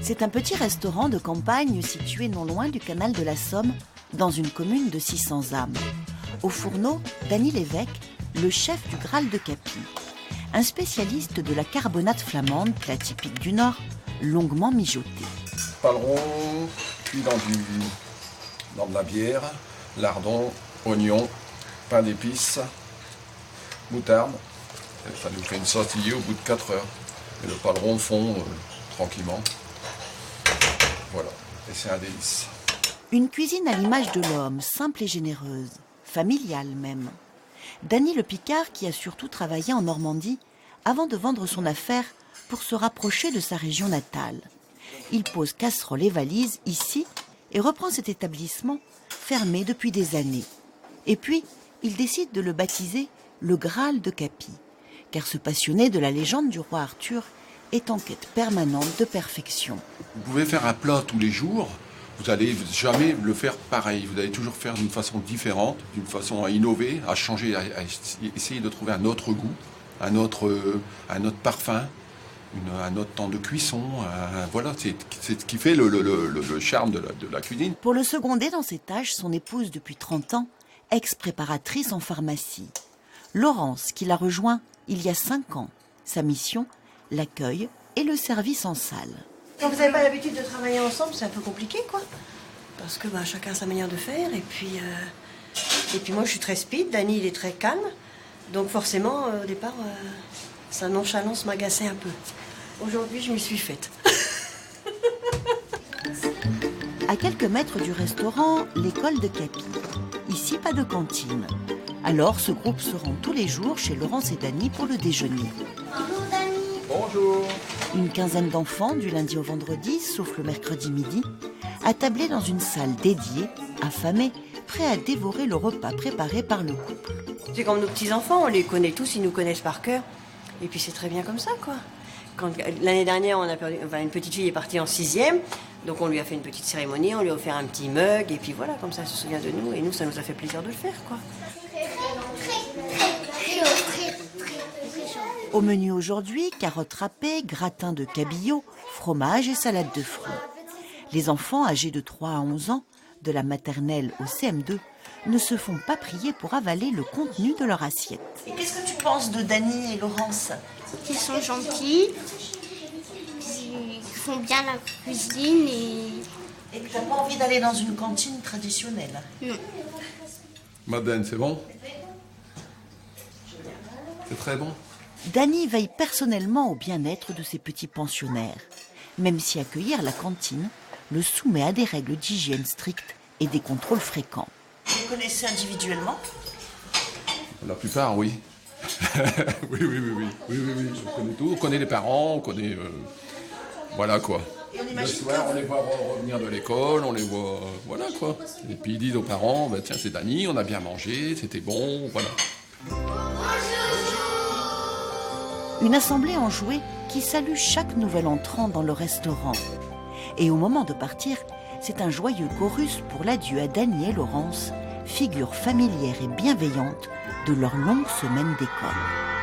C'est un petit restaurant de campagne situé non loin du canal de la Somme, dans une commune de 600 âmes. Au fourneau, Dany Lévesque, le chef du Graal de Capi. Un spécialiste de la carbonate flamande, plat typique du Nord, longuement mijoté. Paleron, cuit dans de la bière, lardon, oignon, pain d'épices, moutarde. Et ça nous fait une sautillée au bout de 4 heures. Et le paleron fond tranquillement. Voilà, et c'est un délice. Une cuisine à l'image de l'homme, simple et généreuse, familiale même. Dany le Picard, qui a surtout travaillé en Normandie, avant de vendre son affaire pour se rapprocher de sa région natale. Il pose casserole et valises ici et reprend cet établissement fermé depuis des années. Et puis, il décide de le baptiser le Graal de Capi, car ce passionné de la légende du roi Arthur est en quête permanente de perfection. Vous pouvez faire un plat tous les jours, vous n'allez jamais le faire pareil. Vous allez toujours faire d'une façon différente, d'une façon à innover, à changer, à essayer de trouver un autre goût, un autre parfum, un autre temps de cuisson. Voilà, c'est ce qui fait le charme de la cuisine. Pour le seconder dans ses tâches, son épouse depuis 30 ans, ex-préparatrice en pharmacie. Laurence, qui l'a rejoint il y a 5 ans. Sa mission, l'accueil et le service en salle. Quand vous n'avez pas l'habitude de travailler ensemble, c'est un peu compliqué, quoi. Parce que chacun a sa manière de faire. Et puis moi, je suis très speed. Dany, il est très calme. Donc forcément, au départ, sa nonchalance m'agaçait un peu. Aujourd'hui, je m'y suis faite. À quelques mètres du restaurant, l'école de Capi. Ici, pas de cantine. Alors, ce groupe se rend tous les jours chez Laurence et Dany pour le déjeuner. Bonjour Dany. Bonjour. Une quinzaine d'enfants, du lundi au vendredi, sauf le mercredi midi, attablés dans une salle dédiée, affamés, prêts à dévorer le repas préparé par le couple. C'est comme nos petits-enfants, on les connaît tous, ils nous connaissent par cœur. Et puis c'est très bien comme ça, quoi. L'année dernière, une petite fille est partie en 6e, donc on lui a fait une petite cérémonie, on lui a offert un petit mug, et puis voilà, comme ça, elle se souvient de nous, et nous, ça nous a fait plaisir de le faire, quoi. Au menu aujourd'hui, carottes râpées, gratin de cabillaud, fromage et salade de fruits. Les enfants âgés de 3 à 11 ans, de la maternelle au CM2, ne se font pas prier pour avaler le contenu de leur assiette. Et qu'est-ce que tu penses de Dany et Laurence? Ils sont gentils, ils font bien la cuisine Et tu n'as pas envie d'aller dans une cantine traditionnelle? Non. Madeleine, c'est bon? C'est très bon. Dany veille personnellement au bien-être de ses petits pensionnaires, même si accueillir la cantine le soumet à des règles d'hygiène strictes et des contrôles fréquents. Vous les connaissez individuellement? La plupart, oui. Oui. On connaît tout. On connaît les parents, on connaît... voilà, quoi. Et on Le imagine soir, que on les voit revenir de l'école, on les voit... voilà, quoi. Et puis ils disent aux parents, tiens, c'est Dany, on a bien mangé, c'était bon, voilà. Une assemblée enjouée qui salue chaque nouvel entrant dans le restaurant. Et au moment de partir, c'est un joyeux chorus pour l'adieu à Dany et Laurence, figure familière et bienveillante de leur longue semaine d'école.